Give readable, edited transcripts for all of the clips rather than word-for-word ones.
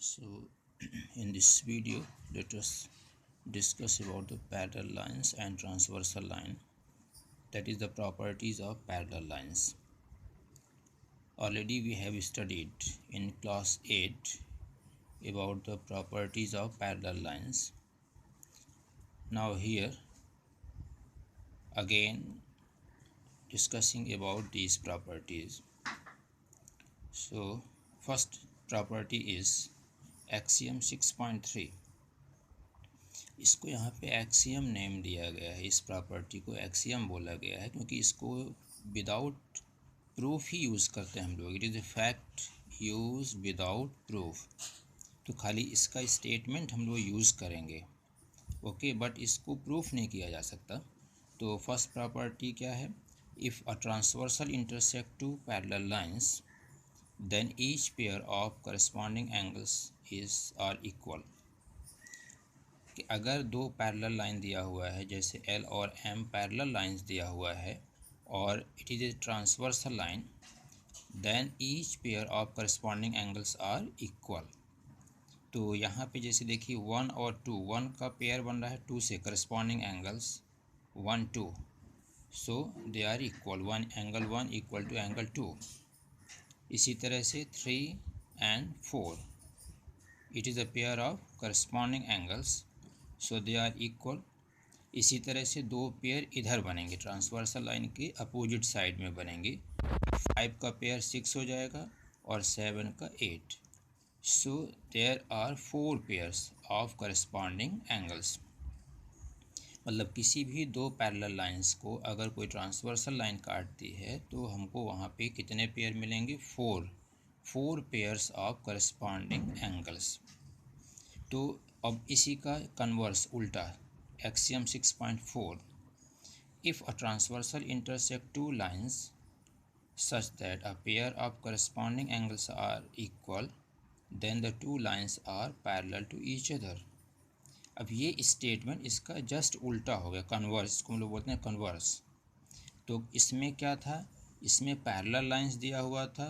So in this video let us discuss about the parallel lines and transversal line, that is the properties of parallel lines. Already we have studied in class 8 about the properties of parallel lines. Now here again discussing about these properties. So first property is axiom 6.3. इसको यहाँ पे axiom name दिया गया है, इस property को axiom बोला गया है क्योंकि इसको विदाउट प्रूफ ही यूज़ करते हैं हम लोग. It is a fact use without proof. तो खाली इसका स्टेटमेंट हम लोग यूज़ करेंगे, ओके, बट इसको प्रूफ नहीं किया जा सकता. तो फर्स्ट प्रॉपर्टी क्या है? If a transversal intersect two parallel lines then each pair of corresponding angles is are equal. कि अगर दो पैरेलल लाइन दिया हुआ है, जैसे L और M पैरेलल लाइंस दिया हुआ है और it is a transversal line, then each pair of corresponding angles are equal. तो यहाँ पे जैसे देखिए 1 और 2, 1 का पेयर बन रहा है 2 से, corresponding angles 1 2, so they are equal. Angle 1 equal to angle 2. इसी तरह से 3 and 4, it is a pair of corresponding angles, so they are equal. इसी तरह से दो पेयर इधर बनेंगे, ट्रांसवर्सल लाइन के अपोजिट साइड में बनेंगे. 5 का पेयर 6 हो जाएगा और 7 का 8. So there are 4 pairs of corresponding angles. मतलब किसी भी दो पैरेलल लाइंस को अगर कोई ट्रांसवर्सल लाइन काटती है तो हमको वहाँ पे कितने पेयर मिलेंगे? 4 पेयर्स ऑफ करस्पॉन्डिंग एंगल्स. तो अब इसी का कन्वर्स उल्टा axiom 6.4. If a transversal intersect two lines such that a pair of corresponding angles are equal then the two lines are parallel to each other. अब ये statement इसका just उल्टा हो गया, कन्वर्स, इसको हम लोग बोलते हैं कन्वर्स. तो इसमें क्या था? इसमें पैरेलल लाइंस दिया हुआ था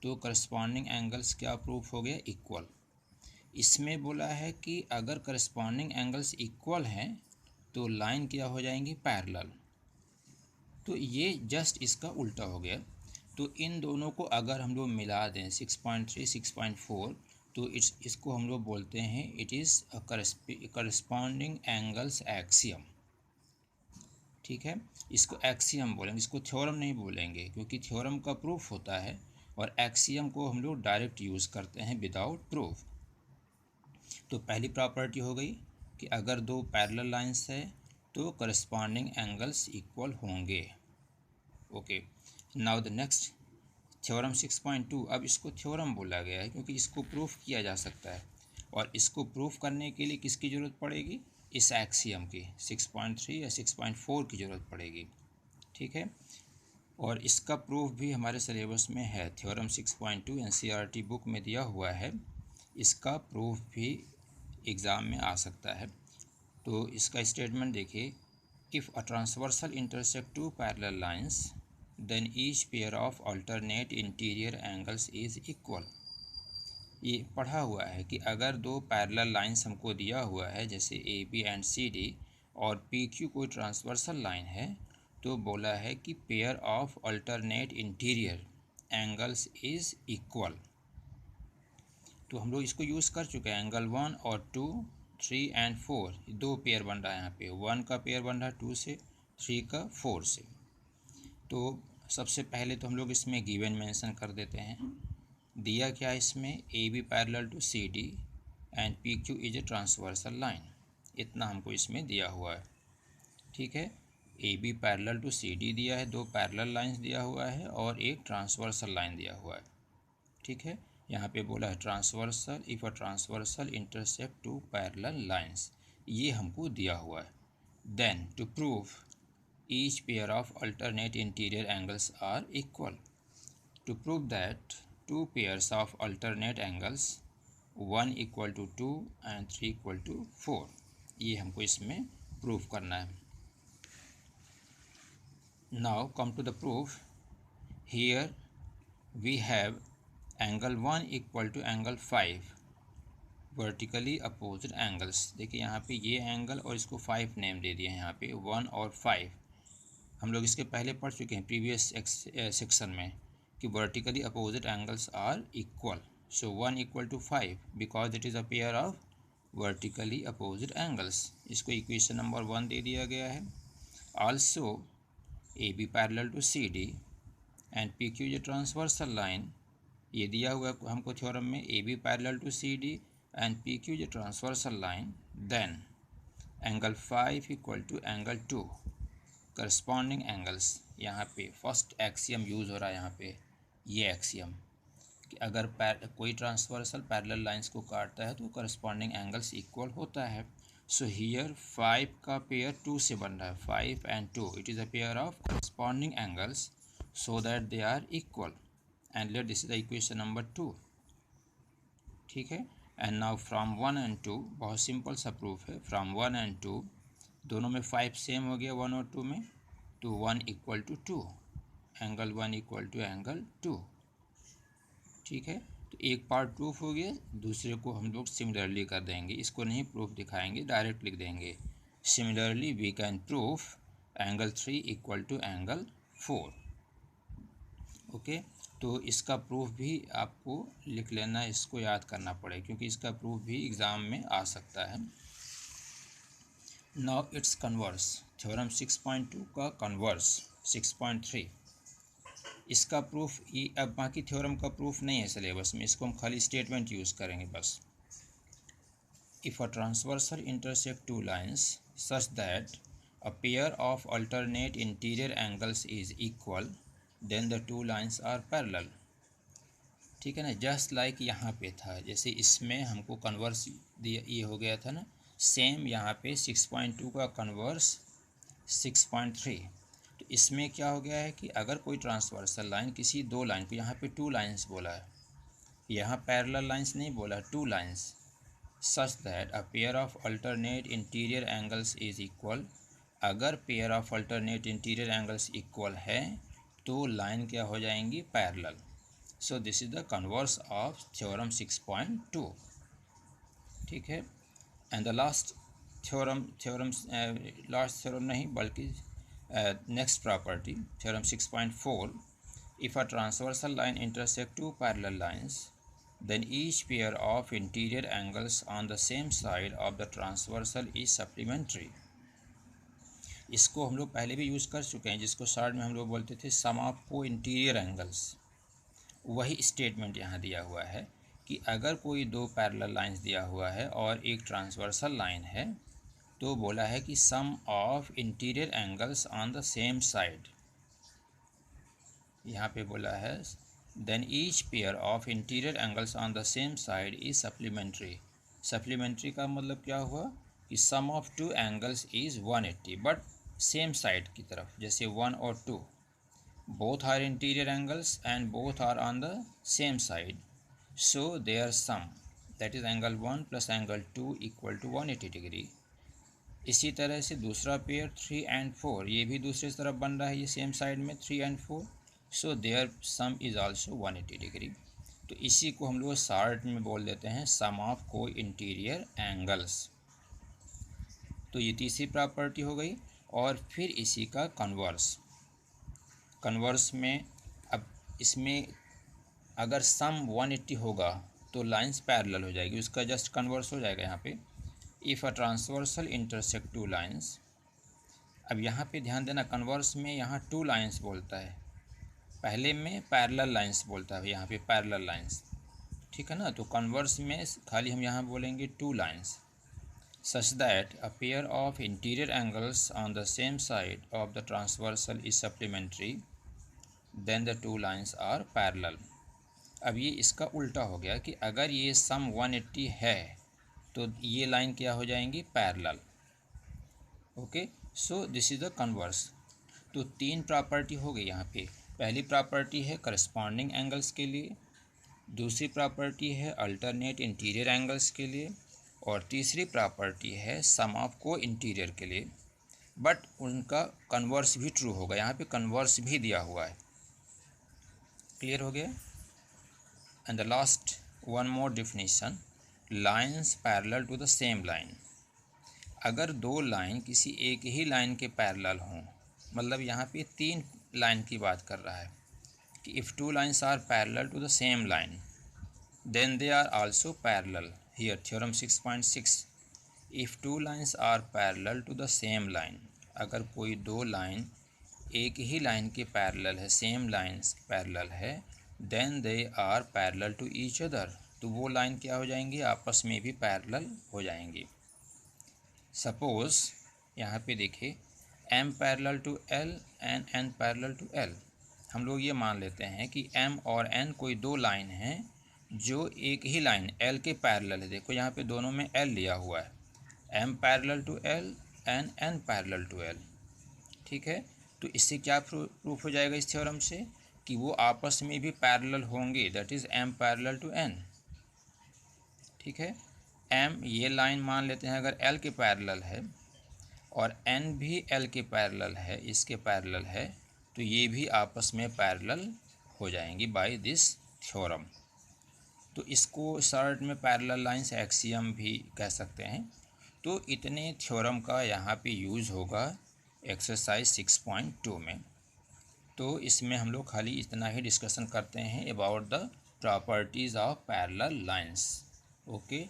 तो करस्पॉन्डिंग एंगल्स क्या प्रूफ हो गया? इक्वल. इसमें बोला है कि अगर करस्पॉन्डिंग एंगल्स इक्वल हैं तो लाइन क्या हो जाएंगी? पैरेलल. तो ये जस्ट इसका उल्टा हो गया. तो इन दोनों को अगर हम लोग मिला दें 6.3 6.4, तो इसको हम लोग बोलते हैं it is corresponding angles axiom. ठीक है, इसको एक्सियम बोलेंगे, इसको थ्योरम नहीं बोलेंगे क्योंकि थ्योरम का प्रूफ होता है और एक्सियम को हम लोग डायरेक्ट यूज़ करते हैं विदाउट प्रूफ. तो पहली प्रॉपर्टी हो गई कि अगर दो पैरेलल लाइंस है तो करस्पॉन्डिंग एंगल्स इक्वल होंगे. Okay, now the next theorem 6.2. अब इसको थ्योरम बोला गया है क्योंकि इसको प्रूफ किया जा सकता है और इसको प्रूफ करने के लिए किसकी ज़रूरत पड़ेगी? इस एक्सियम की 6.3 या 6.4 की ज़रूरत पड़ेगी. ठीक है, और इसका प्रूफ भी हमारे सिलेबस में है. थ्योरम 6.2 NCERT बुक में दिया हुआ है. इसका प्रूफ भी एग्ज़ाम में आ सकता है. तो इसका स्टेटमेंट देखिए, if a transversal intersect two parallel lines then each pair of alternate interior angles is equal. ये पढ़ा हुआ है कि अगर दो पैरेलल लाइंस हमको दिया हुआ है जैसे A B and C D और पी क्यू कोई ट्रांसवर्सल लाइन है तो बोला है कि pair of alternate interior angles is equal. तो हम लोग इसको यूज़ कर चुके हैं. एंगल 1 और 2, 3 एंड 4, दो पेयर बन रहा है यहाँ पे. 1 का पेयर बन रहा है 2 से, 3 का 4 से. तो सबसे पहले तो हम लोग इसमें गिवन मेंशन कर देते हैं. दिया क्या इसमें? A B parallel to C D and P Q is a transversal line. इतना हमको इसमें दिया हुआ है. ठीक है, A B parallel to C D दिया है, दो पैरेलल लाइंस दिया हुआ है और एक ट्रांसवर्सल लाइन दिया हुआ है. ठीक है, यहाँ पे बोला है transversal, if a transversal intersect two parallel lines, ये हमको दिया हुआ है. Then to prove each pair of alternate interior angles are equal. To prove that two pairs of alternate angles 1 equal to 2 and 3 equal to 4, ये हमको इसमें proof करना है. Now come to the proof. Here we have angle 1 equal to angle 5 vertically opposite angles. देखिए यहाँ पे ये angle और इसको 5 नेम दे दिए हैं, यहाँ पे 1 और 5। हम लोग इसके पहले पढ़ चुके हैं प्रीवियस सेक्शन में कि vertically opposite angles are equal. So 1 equal to 5 because it is a pair of vertically opposite angles. इसको इक्वेशन नंबर 1 दे दिया गया है। Also A B parallel to C D and P Q ये transversal line, ये दिया हुआ है हमको थ्योरम में, A B parallel to C D and P Q ये transversal line, then angle 5 equal to angle 2 corresponding angles. यहाँ पे फर्स्ट एक्सियम यूज़ हो रहा है, यहाँ पे ये एक्सियम कि अगर कोई ट्रांसवर्सल पैरेलल लाइंस को काटता है तो करस्पॉन्डिंग एंगल्स इक्वल होता है। सो हियर 5 का पेयर 2 से बन रहा है, 5 and 2 it is a pair of corresponding angles so that they are equal and let this is the equation number 2। ठीक है, एंड नाउ फ्रॉम 1 and 2 बहुत सिंपल सा प्रूफ है। फ्रॉम 1 and 2 दोनों में 5 सेम हो गया 1 और 2 में, तो 1 equal to 2, angle 1 equal to angle 2। ठीक है, तो एक पार्ट प्रूफ हो गया, दूसरे को हम लोग सिमिलरली कर देंगे। इसको नहीं प्रूफ दिखाएंगे, डायरेक्ट लिख देंगे। Similarly we can proof angle 3 equal to angle 4। Okay, तो इसका प्रूफ भी आपको लिख लेना, इसको याद करना पड़ेगा क्योंकि इसका प्रूफ भी एग्ज़ाम में आ सकता है। नाउ इट्स कन्वर्स, थ्योरम 6.2 का कन्वर्स 6.3, इसका प्रूफ ये अब बाकी थ्योरम का प्रूफ नहीं है सिलेबस में, इसको हम खाली स्टेटमेंट यूज़ करेंगे बस। If a transversal intersect two lines such that a pair of alternate interior angles is equal then the two lines are parallel. ठीक है ना, जस्ट लाइक यहाँ पे था, जैसे इसमें हमको कन्वर्स दिया ये हो गया था ना, सेम यहाँ पे 6.2 का कन्वर्स 6.3। तो इसमें क्या हो गया है कि अगर कोई ट्रांसवर्सल लाइन किसी दो लाइन को, यहाँ पे 2 लाइन्स बोला है, यहाँ पैरेलल लाइन्स नहीं बोला, 2 lines, such that a pair of alternate interior angles is equal. अगर pair of alternate interior angles equal है तो लाइन क्या हो जाएंगी, parallel. So this is the converse of theorem 6.2। ठीक है, and the last theorem last theorem नहीं बल्कि next property, theorem 6.4, if a transversal line intersect two parallel lines then each pair of interior angles on the same side of the transversal is supplementary। इसको हम लोग पहले भी use कर चुके हैं, जिसको शॉर्ट में हम लोग बोलते थे सम ऑफ को इंटीरियर एंगल्स। वही स्टेटमेंट यहाँ दिया हुआ है कि अगर कोई दो पैरेलल लाइंस दिया हुआ है और एक ट्रांसवर्सल लाइन है तो बोला है कि sum of interior angles on the same side, यहाँ पे बोला है then each pair of interior angles on the same side is supplementary. Supplementary का मतलब क्या हुआ कि sum of two angles is 180 but same side की तरफ, जैसे 1 और 2 both are interior angles and both are on the same side, so there sum that is angle 1 plus angle 2 equal to 180 degree. इसी तरह से दूसरा पेयर 3 and 4, ये भी दूसरी तरफ बन रहा है, ये सेम साइड में 3 and 4, so there sum is also 180 degree. तो इसी को हम लोग शॉर्ट में बोल देते हैं सम ऑफ को इंटीरियर एंगल्स। तो ये तीसरी प्रॉपर्टी हो गई। और फिर इसी का कन्वर्स, कन्वर्स में अब इसमें अगर सम 180 होगा तो लाइंस पैरेलल हो जाएगी, उसका जस्ट कन्वर्स हो जाएगा यहाँ पे। If a transversal intersect two lines, अब यहाँ पे ध्यान देना कन्वर्स में यहाँ 2 लाइंस बोलता है, पहले में पैरेलल लाइंस बोलता है, यहाँ पे पैरेलल लाइंस। ठीक है ना, तो कन्वर्स में खाली हम यहाँ बोलेंगे 2 lines, such that a pair of interior angles on the same side of the transversal is supplementary then the 2 lines are parallel. अब ये इसका उल्टा हो गया कि अगर ये सम 180 है तो ये लाइन क्या हो जाएंगी, parallel. Okay, so this is the converse. तो 3 प्रॉपर्टी हो गई यहाँ पे। पहली प्रॉपर्टी है करस्पॉन्डिंग एंगल्स के लिए, दूसरी प्रॉपर्टी है अल्टरनेट इंटीरियर एंगल्स के लिए, और तीसरी प्रॉपर्टी है सम ऑफ को इंटीरियर के लिए, बट उनका कन्वर्स भी ट्रू होगा, यहाँ पे कन्वर्स भी दिया हुआ है। क्लियर हो गया। And the last one more definition, lines parallel to the same line. अगर दो लाइन किसी एक ही लाइन के पैरेलल हों, मतलब यहाँ पे 3 लाइन की बात कर रहा है कि if 2 lines are parallel to the same line then they are also parallel. Here theorem 6.6, if 2 lines are parallel to the same line, अगर कोई दो लाइन एक ही लाइन के पैरेलल है, सेम लाइन्स पैरेलल है, then they are parallel to each other, तो वो लाइन क्या हो जाएंगी, आपस में भी पैरेलल हो जाएंगी। सपोज़ यहाँ पे देखिए m parallel to l and n parallel to l। हम लोग ये मान लेते हैं कि m और n कोई दो लाइन हैं जो एक ही लाइन l के पैरेलल है। देखो यहाँ पे दोनों में l लिया हुआ है, m parallel to l and n parallel to l। ठीक है, तो इससे क्या प्रूफ हो जाएगा इस थ्योरम से कि वो आपस में भी पैरेलल होंगे, that is m parallel to n। ठीक है, m ये लाइन मान लेते हैं अगर l के पैरेलल है और n भी l के पैरेलल है, इसके पैरेलल है, तो ये भी आपस में पैरेलल हो जाएंगी बाय दिस थ्योरम। तो इसको शॉर्ट में पैरेलल लाइंस एक्सियम भी कह सकते हैं। तो इतने थ्योरम का यहाँ पे यूज़ होगा एक्सरसाइज 6.2 में। तो इसमें हम लोग खाली इतना ही डिस्कशन करते हैं about the properties of parallel lines. Okay.